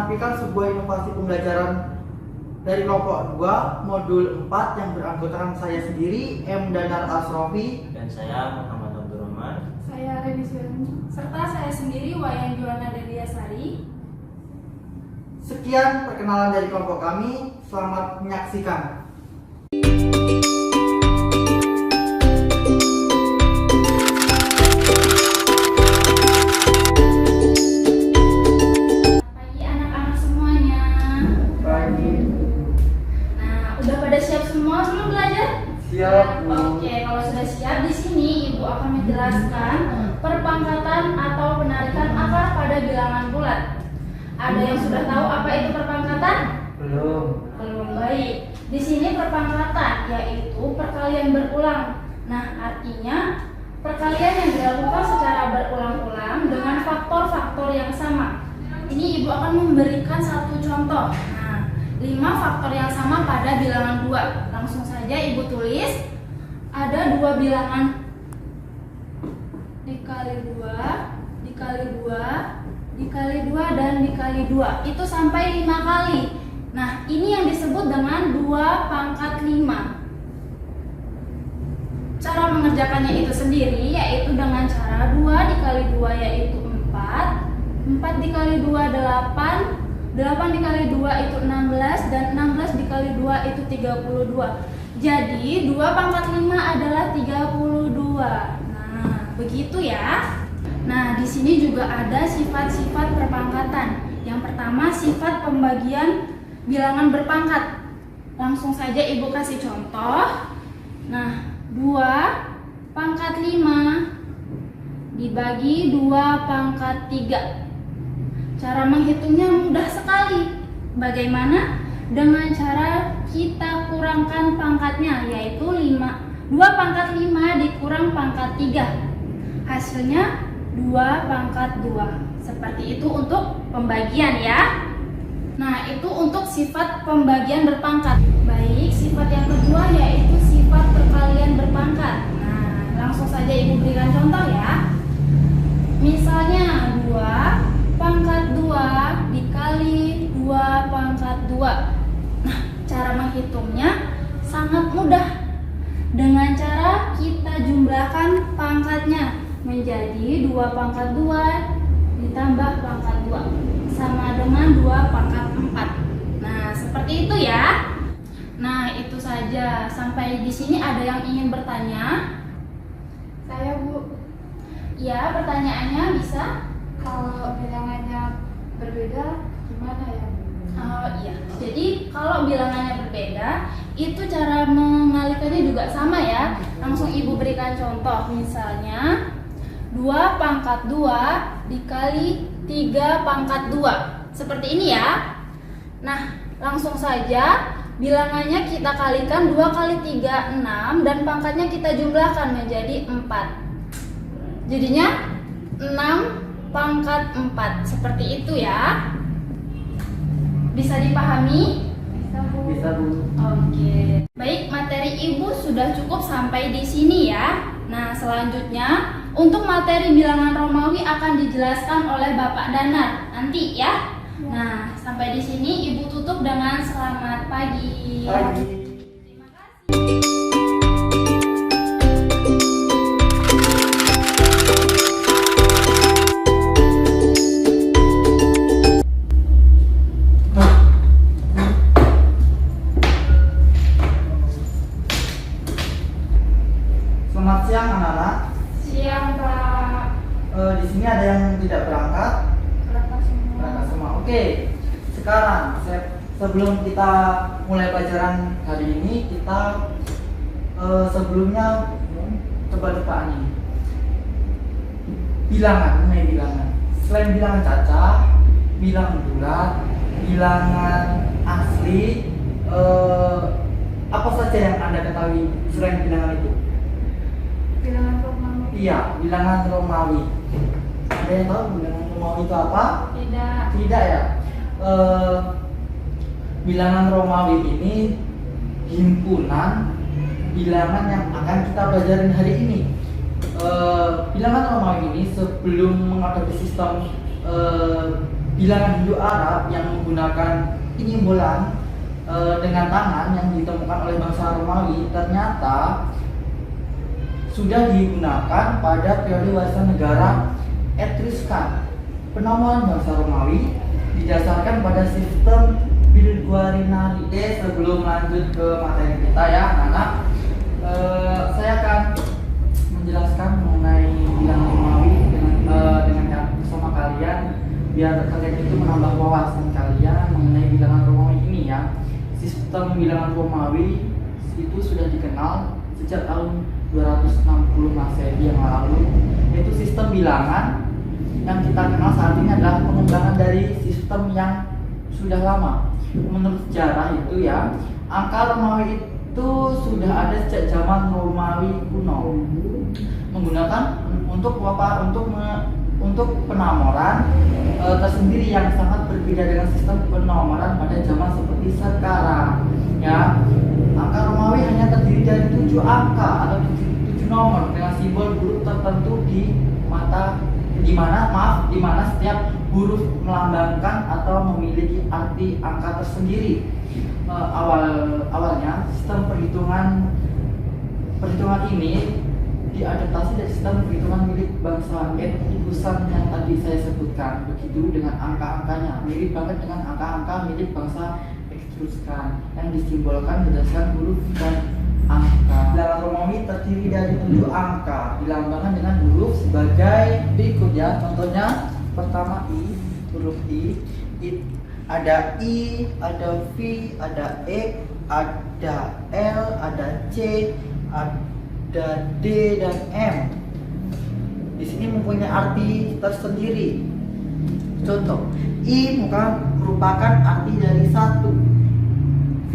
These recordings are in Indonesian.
menampilkan sebuah inovasi pembelajaran dari kelompok 2 modul 4 yang beranggotakan saya sendiri M. Danar Asrofi dan saya Muhammad Abdul Rahman. Saya Reni Sirani, serta saya sendiri Wayan Juwana Delia Sari. Sekian perkenalan dari kelompok kami. Selamat menyaksikan. Pagi anak-anak semuanya. Pagi. Nah, udah pada siap semua sebelum belajar? Siap, Bu. Oke, kalau sudah siap, di sini Ibu akan menjelaskan perpangkatan atau penarikan akar pada bilangan bulat. Ada yang sudah tahu apa itu perpangkatan? Belum. Belum. Baik. Di sini perpangkatan yaitu perkalian berulang. Nah, artinya perkalian yang dilakukan secara berulang-ulang dengan faktor-faktor yang sama. Ini Ibu akan memberikan satu contoh. Nah, 5 faktor yang sama pada bilangan 2. Langsung saja Ibu tulis. Ada 2 bilangan dikali 2, dikali 2, dikali 2, dan dikali 2. Itu sampai 5 kali. Nah, ini yang disebut dengan 2 pangkat 5. Cara mengerjakannya itu sendiri yaitu dengan cara 2 dikali 2 yaitu 4, 4 dikali 2 8, 8 dikali 2 itu 16, dan 16 dikali 2 itu 32. Jadi 2 pangkat 5 adalah 32. Nah, begitu ya. Nah, di sini juga ada sifat-sifat perpangkatan. Yang pertama, sifat pembagian bilangan berpangkat. Langsung saja Ibu kasih contoh. Nah, 2 pangkat 5 dibagi 2 pangkat 3. Cara menghitungnya mudah sekali. Bagaimana? Dengan cara kita kurangkan pangkatnya, yaitu 2 pangkat 5 dikurang pangkat 3. Hasilnya 2 pangkat 2. Seperti itu untuk pembagian ya. Nah, itu untuk sifat pembagian berpangkat. Baik, sifat yang kedua yaitu sifat perkalian berpangkat. Nah, langsung saja Ibu berikan contoh ya. Misalnya 2 pangkat 2 dikali 2 pangkat 2. Nah, cara menghitungnya sangat mudah. Dengan cara kita jumlahkan pangkatnya menjadi 2 pangkat 2 ditambah pangkat 2 sama dengan 2 pangkat 4. Nah, seperti itu ya. Nah, itu saja. Sampai di sini ada yang ingin bertanya? Saya, Bu, Ya, pertanyaannya bisa? kalau bilangannya berbeda gimana ya, Bu? Oh iya. Jadi kalau bilangannya berbeda, itu cara mengalihkannya juga sama ya. Langsung Ibu berikan contoh. Misalnya 2 pangkat 2 dikali 3 pangkat 2. Seperti ini ya. Nah, langsung saja bilangannya kita kalikan 2 kali 3 6, dan pangkatnya kita jumlahkan menjadi 4. Jadinya 6 pangkat 4. Seperti itu ya. Bisa dipahami? Bisa, Bu. Bisa, Bu. Oke. Baik, materi Ibu sudah cukup sampai di sini ya. Nah, selanjutnya untuk materi bilangan Romawi akan dijelaskan oleh Bapak Danar nanti ya. Nah, sampai di sini Ibu tutup dengan selamat pagi. Pagi. Terima kasih. Selamat siang anak-anak. Siang, Pak. Di sini ada yang tidak berangkat. Berangkat semua. Berangkat semua. Oke. Sekarang sebelum kita mulai pelajaran hari ini, kita sebelumnya coba ini. Bilangan, mengenai bilangan. Selain bilangan cacah, bilangan bulat, bilangan asli, apa saja yang Anda ketahui selain bilangan itu? Bilangan Romawi. Iya, bilangan Romawi. Ada yang tahu bilangan Romawi itu apa? Tidak. Tidak ya. Bilangan Romawi ini himpunan bilangan yang akan kita pelajarin hari ini. Bilangan Romawi ini sebelum menghadapi sistem bilangan Hindu Arab yang menggunakan penyimbolan dengan tangan yang ditemukan oleh bangsa Romawi ternyata sudah digunakan pada periode warisan negara Etruskan. Penomoran bangsa Romawi didasarkan pada sistem Bilguarinari. Sebelum lanjut ke materi kita ya anak-anak, saya akan menjelaskan mengenai bilangan Romawi dengan bersama kalian biar kalian itu menambah wawasan kalian mengenai bilangan Romawi ini ya. Sistem bilangan Romawi itu sudah dikenal sejak tahun 260 Masehi yang lalu, yaitu sistem bilangan yang kita kenal saat ini adalah pengembangan dari sistem yang sudah lama. Menurut sejarah itu ya, angka Romawi itu sudah ada sejak zaman Romawi kuno, menggunakan untuk penomoran tersendiri yang sangat berbeda dengan sistem penomoran pada zaman seperti sekarang ya. Angka Romawi hanya terdiri dari 7 angka atau 7 nomor dengan simbol huruf tertentu di mana setiap huruf melambangkan atau memiliki arti angka tersendiri. Awalnya sistem perhitungan ini diadaptasi dari sistem perhitungan milik bangsa Etruskan yang tadi saya sebutkan. Begitu dengan angka-angkanya, mirip banget dengan angka-angka milik bangsa Etruskan yang disimbolkan berdasarkan huruf dan angka. Bilangan Romawi terdiri dari 7 angka, dilambangkan dengan huruf sebagai berikut ya. Contohnya pertama huruf I, ada I, ada V, ada E, ada L, ada C, ada D dan M. Di sini mempunyai arti tersendiri. Contoh, I merupakan arti dari 1, V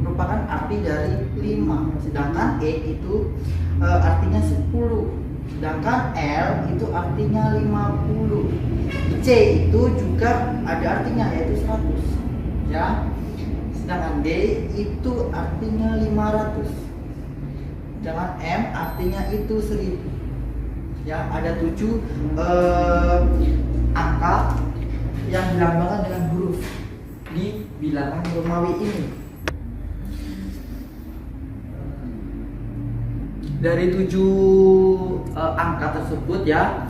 merupakan arti dari 5, sedangkan E itu artinya 10, sedangkan L itu artinya 50, C itu juga ada artinya yaitu 100 ya, sedangkan D itu artinya 500, sedangkan M artinya itu 1000 ya. Ada 7 angka yang dilambangkan dengan huruf di bilangan Romawi ini. Dari 7 angka tersebut ya,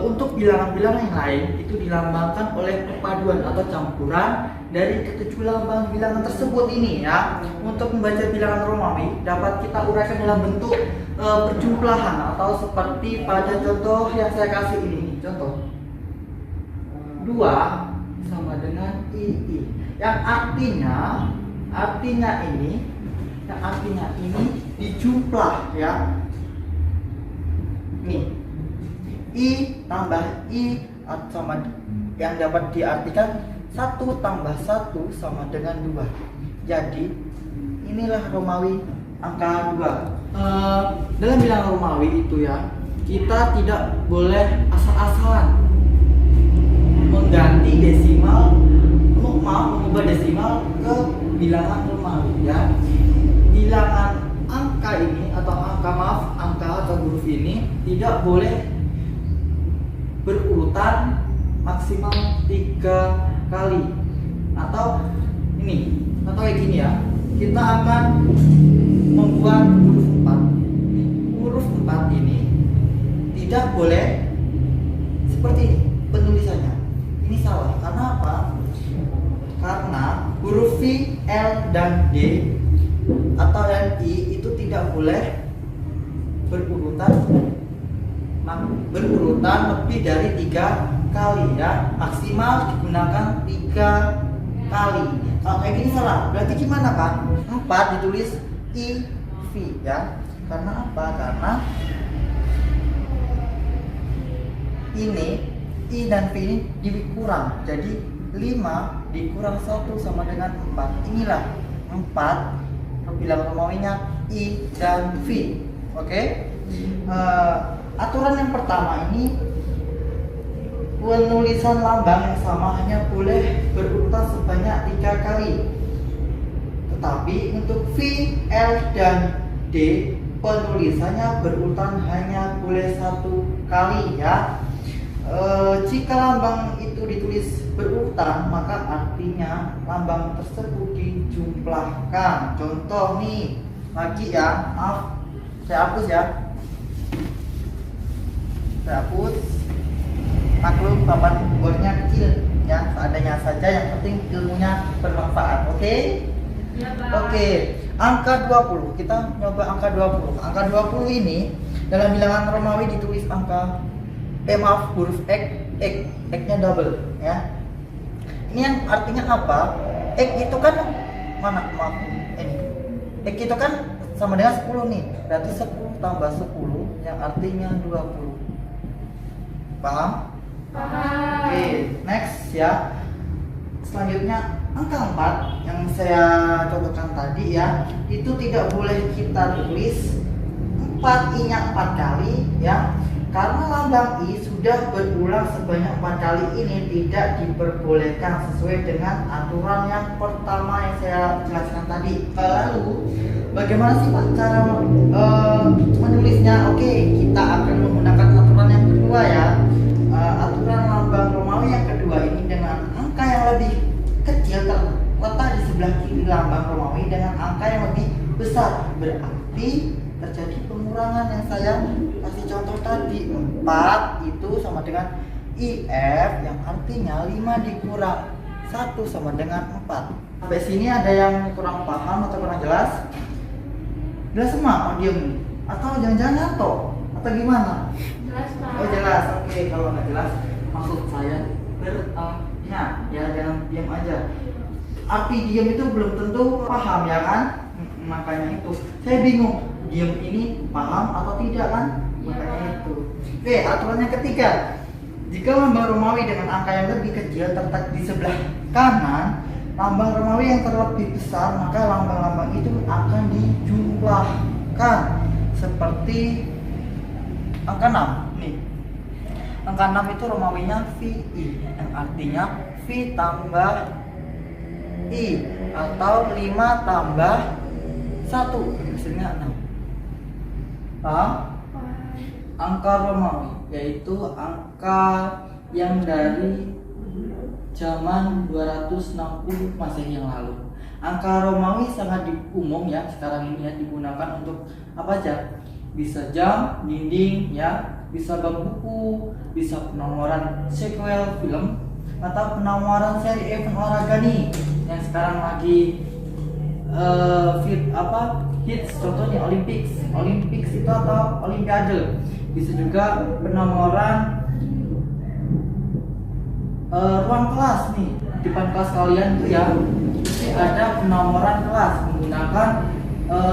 untuk bilangan-bilangan yang lain itu dilambangkan oleh perpaduan atau campuran dari ketujuh lambang bilangan tersebut ini ya. Untuk membaca bilangan Romawi dapat kita uraikan dalam bentuk perjumlahan atau seperti pada contoh yang saya kasih ini. Contoh 2 sama dengan II yang artinya ini dijumlah ya. Nih, I tambah I sama yang dapat diartikan 1 tambah 1 sama dengan 2. Jadi inilah Romawi angka 2. Dalam bilangan Romawi itu ya, kita tidak boleh asal-asalan mengganti mengubah desimal ke bilangan Romawi ya. Bilangan angka ini atau angka atau huruf ini tidak boleh berurutan maksimal 3 kali atau kayak gini ya. Kita akan membuat huruf 4. Huruf 4 ini tidak boleh seperti ini penulisannya. Ini salah. Karena apa? Karena huruf V, L dan D atau I itu tidak boleh berurutan lebih dari 3 kali ya. Maksimal digunakan 3 kali. Kalau kayak gini salah. Berarti gimana Pak? 4 ditulis I, V ya. Karena apa? Karena ini I dan V ini dikurang. Jadi 5 dikurang 1 sama dengan 4. Inilah 4 bilangan Romawinya I dan V. Oke? Aturan yang pertama ini, penulisan lambang yang sama hanya boleh berurutan sebanyak 3 kali. Tetapi untuk V, L dan D penulisannya berurutan hanya boleh 1 kali ya. Jika lambang itu ditulis berurutan, maka artinya lambang tersebut dijumlahkan. Contoh nih, lagi ya, maaf, saya hapus ya. Saya hapus. Maklum papan keyboardnya kecil ya, seadanya saja, yang penting ilmunya bermanfaat. Oke? Ya, Pak. Oke, angka 20. Kita nyoba angka 20. Angka 20 ini dalam bilangan Romawi ditulis angka huruf X-nya double ya. Ini yang artinya apa? X itu kan mana? Maaf, ini. X itu kan sama dengan 10 nih. Berarti 10 tambah 10 yang artinya 20. Paham? Paham. Oke, next ya. Selanjutnya angka 4 yang saya contohkan tadi ya, itu tidak boleh kita tulis 4 I-nya 4 kali ya. Karena lambang I sudah berulang sebanyak 4 kali ini tidak diperbolehkan sesuai dengan aturan yang pertama yang saya jelaskan tadi. Lalu bagaimana sih Pak cara menulisnya? Oke, kita akan menggunakan aturan yang kedua ya. Aturan lambang Romawi yang kedua ini dengan angka yang lebih kecil terletak di sebelah kiri lambang Romawi dengan angka yang lebih besar. Berarti terjadi pengurangan yang saya kasih contoh tadi. 4 itu sama dengan IF yang artinya 5 dikurang 1 sama dengan 4. Sampai sini ada yang kurang paham atau kurang jelas? Jelas semua? Oh, diam. Atau jangan-jangan ngato? Atau gimana? Jelas, Pak. Oh jelas, oke. Kalau nggak jelas maksud saya bertanya ya, jangan diam aja. Arti diam itu belum tentu paham ya kan? Makanya itu saya bingung, diam ini paham atau tidak kan? Ya, Makanya Pak. itu. Oke, aturan yang ketiga, jika lambang Romawi dengan angka yang lebih kecil terletak di sebelah kanan lambang Romawi yang terlebih besar, maka lambang-lambang itu akan dijumlahkan seperti angka 6 nih. Angka 6 itu Romawinya VI yang artinya V tambah I atau 5 tambah 1 hasilnya 6. Paham? Angka Romawi yaitu angka yang dari zaman 260 Masehi yang lalu. Angka Romawi sangat umum ya sekarang ini ya, digunakan untuk apa aja? Bisa jam, dinding ya, bisa bank buku, bisa penomoran sequel film, atau penomoran seri event olahraga nih yang sekarang lagi hits, contohnya Olympics itu atau Olimpiade. Bisa juga penomoran ruang kelas nih, di depan kelas kalian tuh ya, ini ada penomoran kelas menggunakan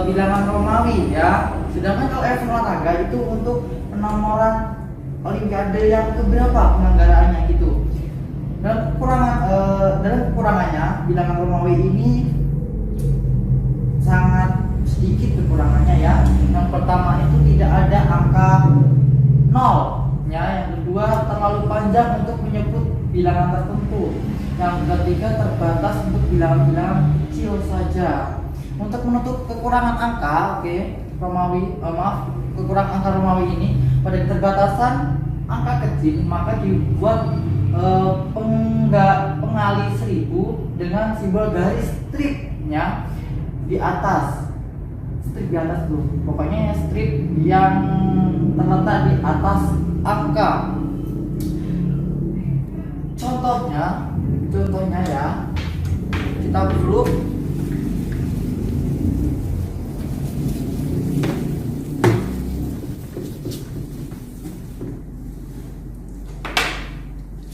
bilangan Romawi ya. Sedangkan kalau event olahraga itu untuk penomoran Olimpiade yang keberapa penyelenggaraannya gitu. Dan kekurangannya bilangan Romawi ini sangat sedikit kekurangannya ya. Yang pertama itu tidak ada angka 0 ya. Yang kedua terlalu panjang untuk menyebut bilangan tertentu. Yang ketiga terbatas untuk bilangan-bilangan kecil saja. Untuk menutup kekurangan angka, kekurangan angka Romawi ini pada keterbatasan angka kecil, maka dibuat pengali 1000 dengan simbol garis stripnya di atas. Strip di atas tuh, pokoknya strip yang terletak di atas angka. Contohnya ya, kita dulu.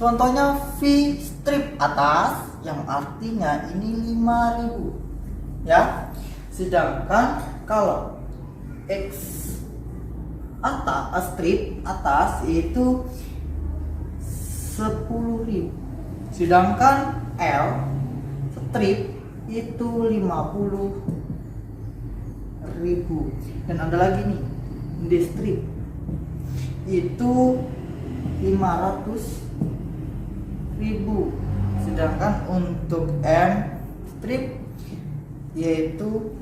Contohnya V strip atas yang artinya ini 5.000 ya. Sedangkan kalau X strip atas itu 10.000. Sedangkan L strip itu 50.000. Dan ada lagi nih, D strip itu 500.000. Sedangkan untuk M strip yaitu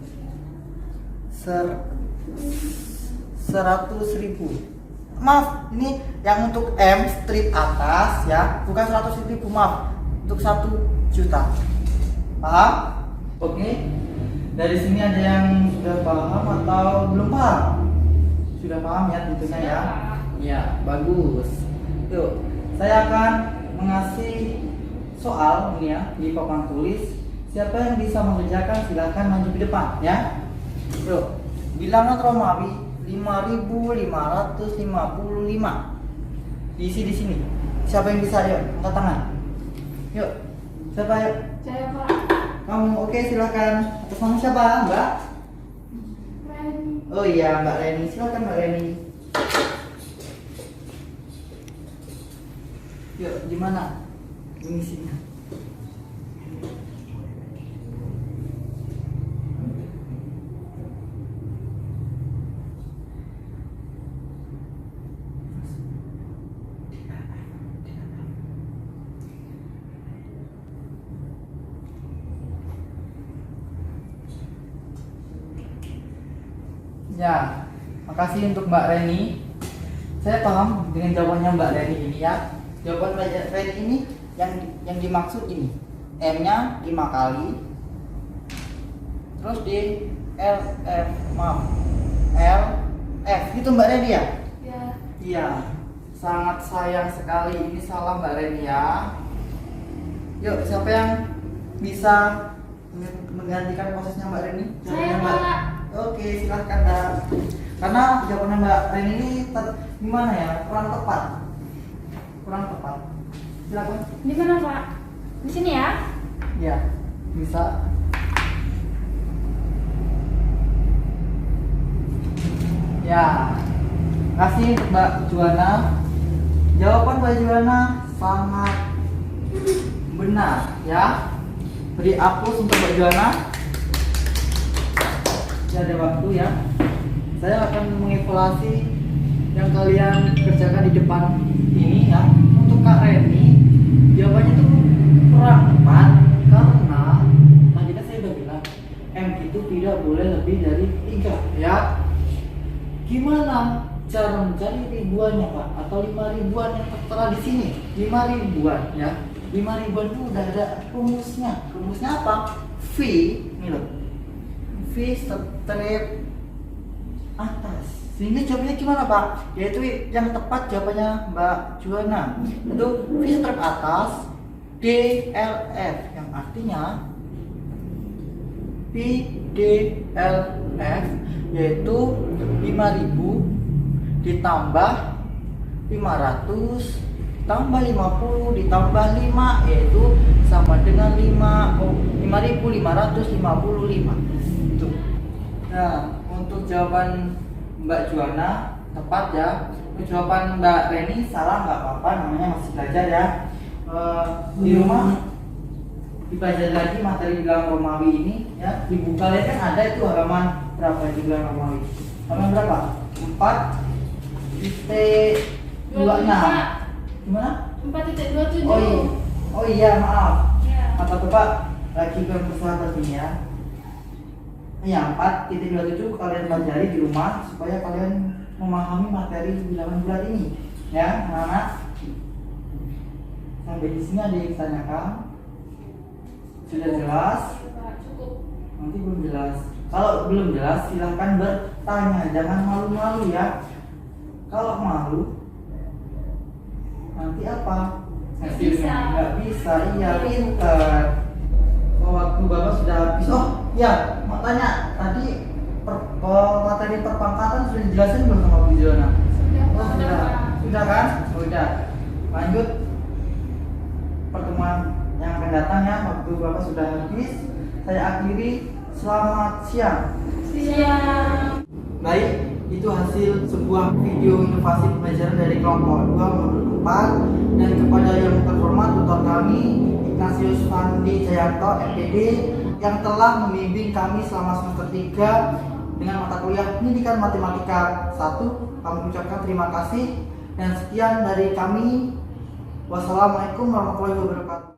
100.000. maaf, ini yang untuk M strip atas ya, bukan 100.000, maaf, untuk 1 juta. Paham? Oke. Dari sini ada yang sudah paham atau belum paham? Sudah paham ya tentunya ya. Ya, bagus. Yuk, saya akan mengasih soal ini ya di papan tulis. Siapa yang bisa mengerjakan silahkan maju ke depan ya. Yuk, bilangan Romawi 5.555. Diisi di sini. Siapa yang bisa? Yuk, angkat tangan. Yuk, siapa yuk? Saya Pak. Kamu oke, silakan. Atas nama siapa, Mbak? Reni. Oh iya, Mbak Reni. Silakan Mbak Reni. Yuk, gimana mengisinya? Ya, makasih untuk Mbak Reni. Saya paham dengan jawabannya Mbak Reni ini ya. Jawaban Mbak Reni ini yang dimaksud ini. M-nya 5 kali. Terus di LF gitu Mbak Reni ya? Ya. Iya. Sangat sayang sekali ini salah Mbak Reni ya. Yuk, siapa yang bisa menggantikan prosesnya Mbak Reni? Saya, Mbak. Pak. Oke, silahkan Mbak. Karena jawabannya Mbak Reni ini gimana ya? Kurang tepat. Silakan. Di mana, Pak? Di sini ya? Ya, bisa. Ya, kasih untuk Mbak Juwana. Jawaban Mbak Juwana sangat benar ya. Beri aplaus untuk Mbak Juwana. Ya, ada waktu ya. Saya akan mengevaluasi yang kalian kerjakan di depan ini ya. Untuk Kak Reni, jawabannya itu kurang tepat karena tadi kan saya udah bilang M itu tidak boleh lebih dari 3 ya. Gimana cara mencari ribuannya Pak? Atau 5 ribuan yang tertera di sini? 5 ribuan ya. 5 ribuan itu udah ada rumusnya. Rumusnya apa? V, ini loh. V strip atas. Sehingga jawabannya gimana Pak? Yaitu yang tepat jawabannya Mbak Juwana. Itu V strip atas DLF yang artinya PDLF yaitu 5.000 ditambah 500 tambah 50 ditambah 5 yaitu sama dengan 5.555. Itu. Nah, untuk jawaban Mbak Juwana tepat ya. Untuk jawaban Mbak Reni salah nggak apa-apa, namanya masih belajar ya. Di rumah dipelajari lagi materi bilangan Romawi ini ya. Di buku kalian kan ada itu halaman berapa di bilangan Romawi? Halaman berapa? 4.26. Gimana? 4.27. Oh iya, maaf. Ya. Kata Bapak lagi bersahabat ini ya. Ya, 4.27 kalian pelajari di rumah supaya kalian memahami materi bilangan bulat ini. Ya, anak-anak. Sampai di sini ada yang ditanyakan? Sudah jelas? Cukup. Nanti belum jelas. Kalau belum jelas silahkan bertanya, jangan malu-malu ya. Kalau malu nanti apa? Bisa. Nggak bisa, iya pintar. Oh, waktu Bapak sudah habis. Oh ya, mau tanya tadi materi perpangkatan sudah dijelasin belum sama Bu Jona? Oh sudah kan? Sudah. Lanjut pertemuan yang akan datang ya. Waktu Bapak sudah habis, saya akhiri. Selamat siang. Siang. Baik, itu hasil sebuah video inovasi pembelajaran dari kelompok 2 modul 4 dan kepada yang terhormat tutor kami Ignatius Fandi Jayanto MPD yang telah membimbing kami selama semester 3 dengan mata kuliah Pendidikan Matematika 1. Kami ucapkan terima kasih dan sekian dari kami. Wassalamualaikum warahmatullahi wabarakatuh.